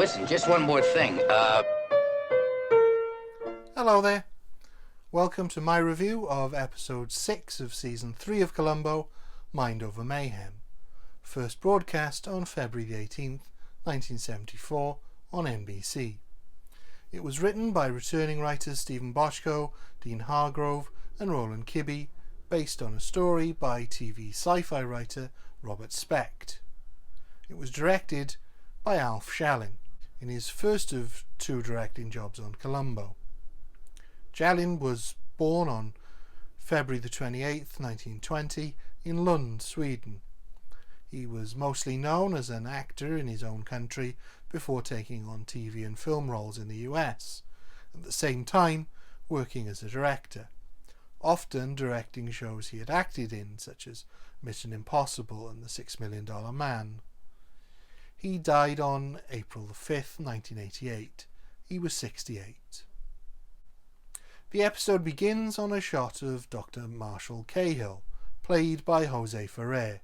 Listen, just one more thing. Hello there. Welcome to my review of episode 6 of season 3 of Columbo, Mind Over Mayhem. First broadcast on February the 18th, 1974 on NBC. It was written by returning writers Stephen Bochco, Dean Hargrove and Roland Kibbe, based on a story by TV sci-fi writer Robert Specht. It was directed by Alf Shallin, in his first of 2 directing jobs on Columbo. Shallin was born on February the 28th, 1920 in Lund, Sweden. He was mostly known as an actor in his own country before taking on TV and film roles in the US, at the same time working as a director, often directing shows he had acted in, such as Mission Impossible and The $6 Million Man. He died on April the 5th, 1988. He was 68. The episode begins on a shot of Dr. Marshall Cahill, played by Jose Ferrer.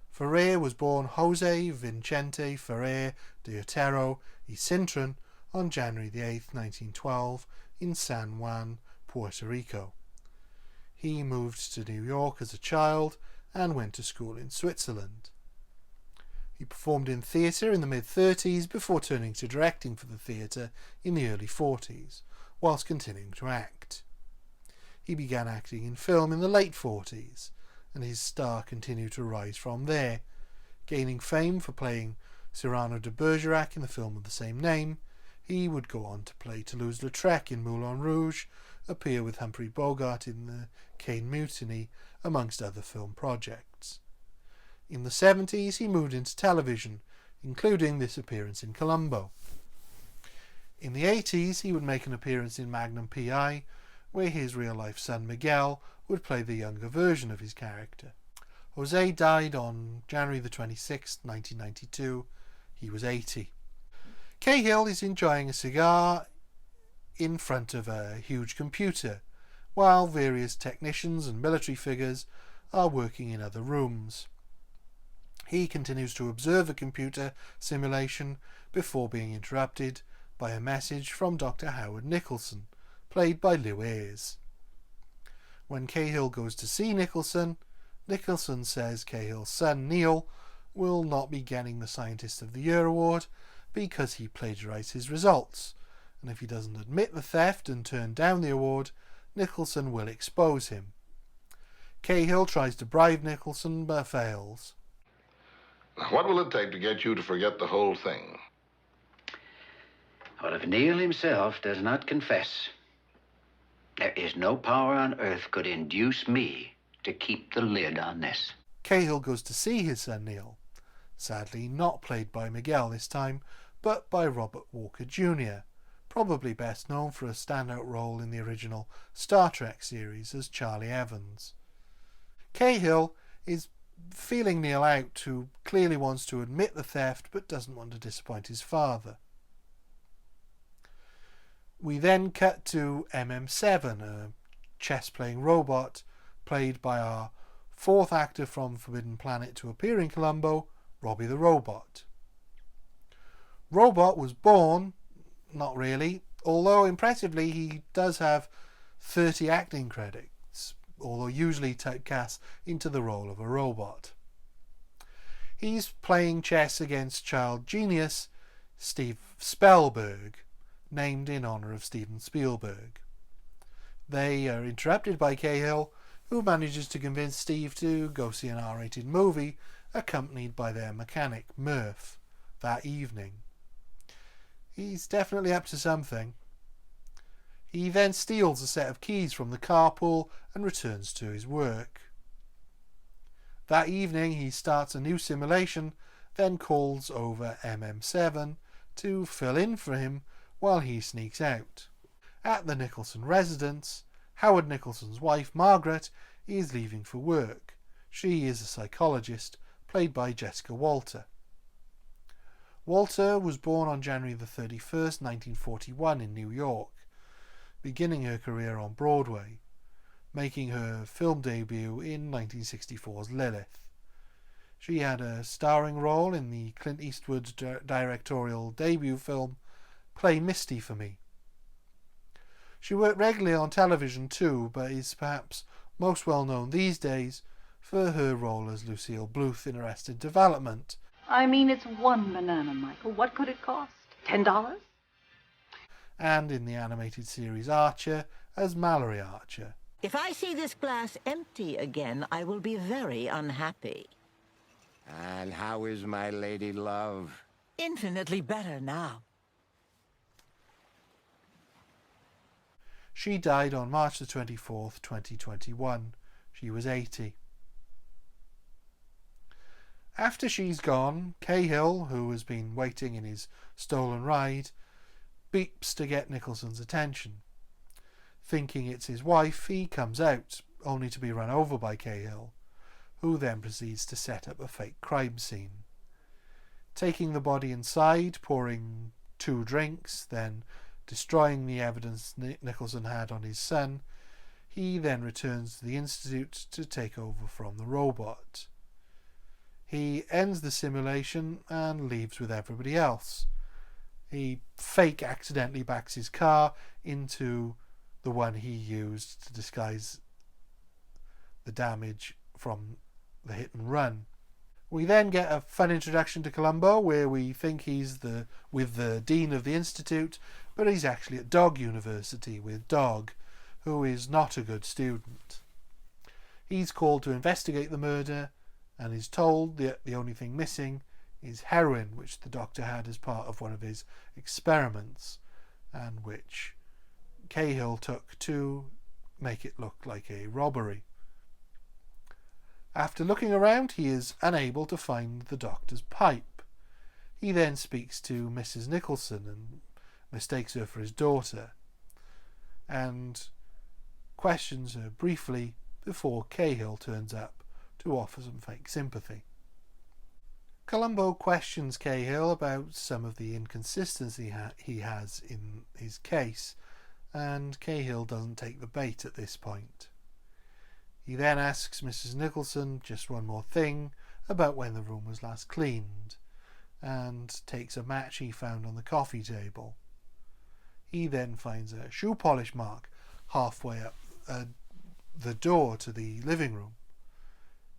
Ferrer was born Jose Vicente Ferrer de Otero y Cintron on January the 8th, 1912 in San Juan, Puerto Rico. He moved to New York as a child and went to school in Switzerland. He performed in theatre in the mid-30s before turning to directing for the theatre in the early 40s, whilst continuing to act. He began acting in film in the late 40s, and his star continued to rise from there, gaining fame for playing Cyrano de Bergerac in the film of the same name. He would go on to play Toulouse-Lautrec in Moulin Rouge, appear with Humphrey Bogart in the Caine Mutiny, amongst other film projects. In the 70s he moved into television, including this appearance in Columbo. In the 80s he would make an appearance in Magnum P.I., where his real-life son Miguel would play the younger version of his character. Jose died on January the 26th, 1992. He was 80. Cahill is enjoying a cigar in front of a huge computer, while various technicians and military figures are working in other rooms. He continues to observe the computer simulation before being interrupted by a message from Dr. Howard Nicholson, played by Lew Ayres. When Cahill goes to see Nicholson, Nicholson says Cahill's son Neil will not be getting the Scientist of the Year award because he plagiarized his results, and if he doesn't admit the theft and turn down the award, Nicholson will expose him. Cahill tries to bribe Nicholson but fails. What will it take to get you to forget the whole thing? Well, if Neil himself does not confess, there is no power on earth could induce me to keep the lid on this. Cahill goes to see his son Neil, sadly not played by Miguel this time, but by Robert Walker Jr., probably best known for a standout role in the original Star Trek series as Charlie Evans. Cahill is feeling Neil out, who clearly wants to admit the theft but doesn't want to disappoint his father. We then cut to MM7, a chess-playing robot played by our 4th actor from Forbidden Planet to appear in Columbo, Robbie the Robot. Robot was born, not really, although impressively he does have 30 acting credits, although usually typecast into the role of a robot. He's playing chess against child genius Steve Spellberg, named in honour of Steven Spielberg. They are interrupted by Cahill, who manages to convince Steve to go see an R-rated movie, accompanied by their mechanic Murph, that evening. He's definitely up to something. He then steals a set of keys from the carpool and returns to his work. That evening he starts a new simulation, then calls over MM7 to fill in for him while he sneaks out. At the Nicholson residence, Howard Nicholson's wife Margaret is leaving for work. She is a psychologist, played by Jessica Walter. Walter was born on January the 31st, 1941 in New York, beginning her career on Broadway, making her film debut in 1964's Lilith. She had a starring role in the Clint Eastwood directorial debut film Play Misty for Me. She worked regularly on television too, but is perhaps most well known these days for her role as Lucille Bluth in Arrested Development. I mean, it's one banana, Michael. What could it cost? $10? And in the animated series Archer as Mallory Archer. If I see this glass empty again, I will be very unhappy. And how is my lady love? Infinitely better now. She died on March the 24th, 2021. She was 80. After she's gone, Cahill, who has been waiting in his stolen ride, beeps to get Nicholson's attention. Thinking it's his wife, he comes out, only to be run over by Cahill, who then proceeds to set up a fake crime scene. Taking the body inside, pouring 2 drinks, then destroying the evidence Nicholson had on his son, he then returns to the Institute to take over from the robot. He ends the simulation and leaves with everybody else. He fake accidentally backs his car into the one he used to disguise the damage from the hit and run. We then get a fun introduction to Columbo, where we think he's with the dean of the institute, but he's actually at Dog University with Dog, who is not a good student. He's called to investigate the murder and is told that the only thing missing is heroin, which the doctor had as part of one of his experiments, and which Cahill took to make it look like a robbery. After looking around, he is unable to find the doctor's pipe. He then speaks to Mrs. Nicholson and mistakes her for his daughter, and questions her briefly before Cahill turns up to offer some fake sympathy. Columbo questions Cahill about some of the inconsistency he has in his case, and Cahill doesn't take the bait at this point. He then asks Mrs. Nicholson just one more thing about when the room was last cleaned, and takes a match he found on the coffee table. He then finds a shoe polish mark halfway up the door to the living room.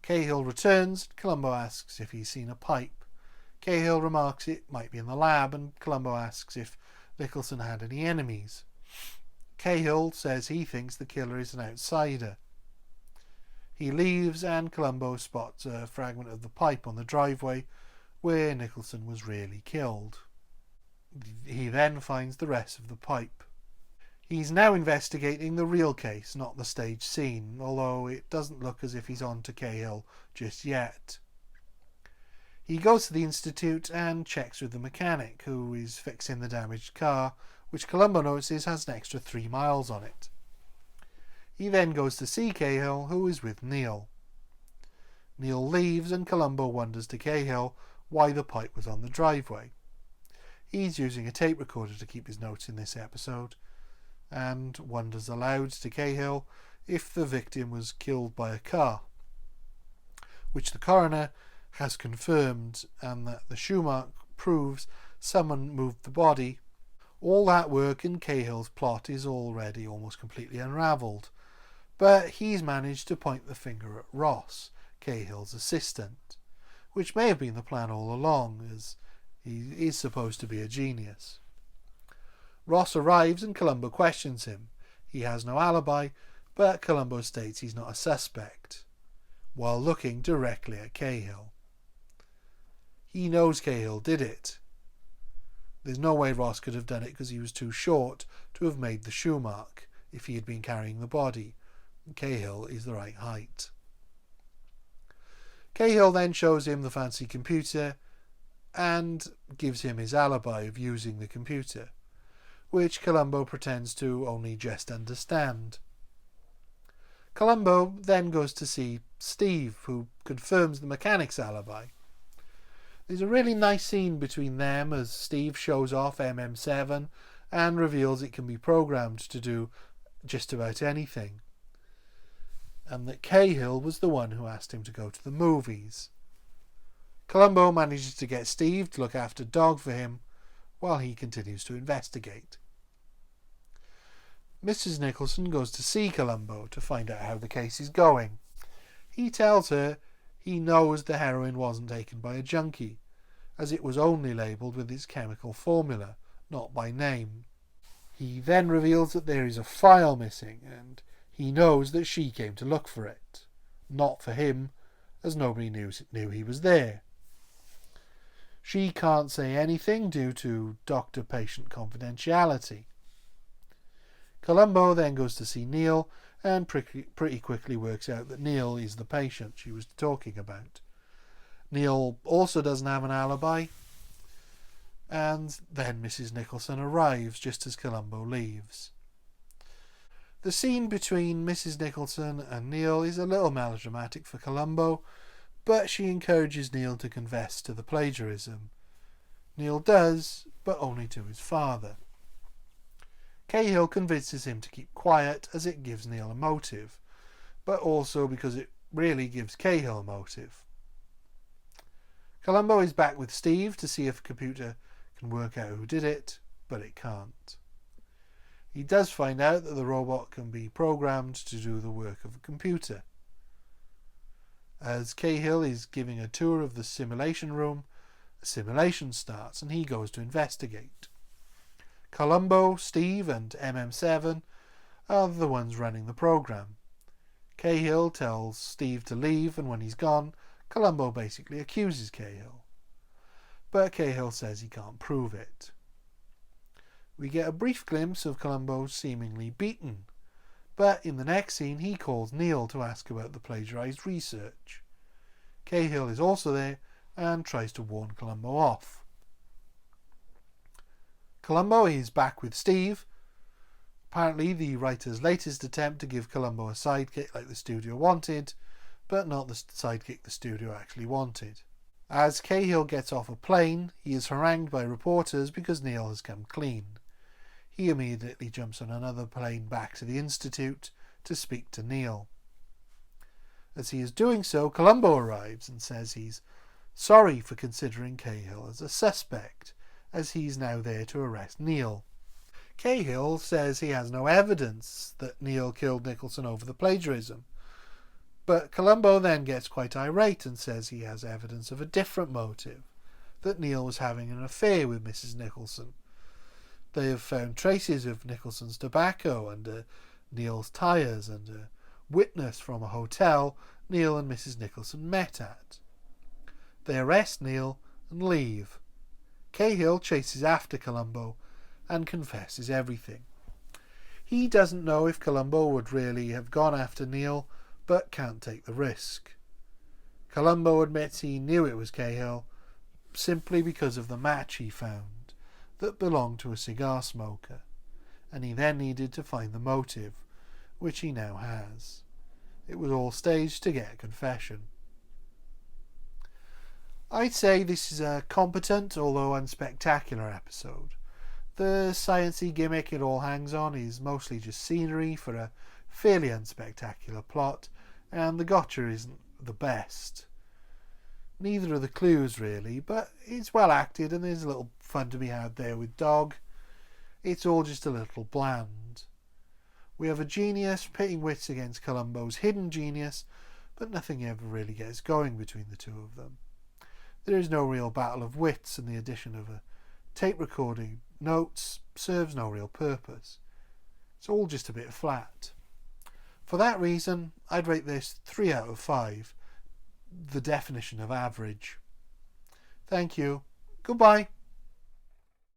Cahill returns. Columbo asks if he's seen a pipe. Cahill remarks it might be in the lab, and Columbo asks if Nicholson had any enemies. Cahill says he thinks the killer is an outsider. He leaves, and Columbo spots a fragment of the pipe on the driveway where Nicholson was really killed. He then finds the rest of the pipe. He's now investigating the real case, not the stage scene, although it doesn't look as if he's on to Cahill just yet. He goes to the Institute and checks with the mechanic, who is fixing the damaged car, which Columbo notices has an extra 3 miles on it. He then goes to see Cahill, who is with Neil. Neil leaves, and Columbo wonders to Cahill why the pipe was on the driveway. He's using a tape recorder to keep his notes in this episode, and wonders aloud to Cahill if the victim was killed by a car, which the coroner has confirmed, and that the shoe mark proves someone moved the body. All that work in Cahill's plot is already almost completely unravelled, but he's managed to point the finger at Ross, Cahill's assistant, which may have been the plan all along, as he is supposed to be a genius. Ross arrives and Columbo questions him. He has no alibi, but Columbo states he's not a suspect, while looking directly at Cahill. He knows Cahill did it. There's no way Ross could have done it because he was too short to have made the shoe mark if he had been carrying the body. Cahill is the right height. Cahill then shows him the fancy computer and gives him his alibi of using the computer, which Columbo pretends to only just understand. Columbo then goes to see Steve, who confirms the mechanic's alibi. There's a really nice scene between them as Steve shows off MM7 and reveals it can be programmed to do just about anything, and that Cahill was the one who asked him to go to the movies. Columbo manages to get Steve to look after Dog for him while he continues to investigate. Mrs. Nicholson goes to see Columbo to find out how the case is going. He tells her he knows the heroin wasn't taken by a junkie, as it was only labelled with its chemical formula, not by name. He then reveals that there is a file missing, and he knows that she came to look for it. Not for him, as nobody knew he was there. She can't say anything due to doctor-patient confidentiality. Columbo then goes to see Neil and pretty quickly works out that Neil is the patient she was talking about. Neil also doesn't have an alibi, and then Mrs. Nicholson arrives just as Columbo leaves. The scene between Mrs. Nicholson and Neil is a little melodramatic for Columbo, but she encourages Neil to confess to the plagiarism. Neil does, but only to his father. Cahill convinces him to keep quiet as it gives Neil a motive, but also because it really gives Cahill a motive. Columbo is back with Steve to see if the computer can work out who did it, but it can't. He does find out that the robot can be programmed to do the work of a computer. As Cahill is giving a tour of the simulation room, a simulation starts and he goes to investigate. Columbo, Steve and MM7 are the ones running the program. Cahill tells Steve to leave, and when he's gone, Columbo basically accuses Cahill. But Cahill says he can't prove it. We get a brief glimpse of Columbo seemingly beaten, but in the next scene he calls Neil to ask about the plagiarised research. Cahill is also there and tries to warn Columbo off. Columbo is back with Steve. Apparently the writer's latest attempt to give Columbo a sidekick like the studio wanted, but not the sidekick the studio actually wanted. As Cahill gets off a plane, he is harangued by reporters because Neil has come clean. He immediately jumps on another plane back to the Institute to speak to Neil. As he is doing so, Columbo arrives and says he's sorry for considering Cahill as a suspect, as he's now there to arrest Neil. Cahill says he has no evidence that Neil killed Nicholson over the plagiarism, but Columbo then gets quite irate and says he has evidence of a different motive, that Neil was having an affair with Mrs. Nicholson. They have found traces of Nicholson's tobacco under Neil's tyres and a witness from a hotel Neil and Mrs. Nicholson met at. They arrest Neil and leave. Cahill chases after Columbo and confesses everything. He doesn't know if Columbo would really have gone after Neil, but can't take the risk. Columbo admits he knew it was Cahill simply because of the match he found that belonged to a cigar smoker, and he then needed to find the motive, which he now has. It was all staged to get a confession. I'd say this is a competent, although unspectacular episode. The sciencey gimmick it all hangs on is mostly just scenery for a fairly unspectacular plot, and the gotcha isn't the best. Neither are the clues really, but it's well acted and there's a little fun to be had there with Dog. It's all just a little bland. We have a genius pitting wits against Columbo's hidden genius, but nothing ever really gets going between the two of them. There is no real battle of wits, and the addition of a tape recording notes serves no real purpose. It's all just a bit flat. For that reason, I'd rate this 3 out of 5, the definition of average. Thank you. Goodbye.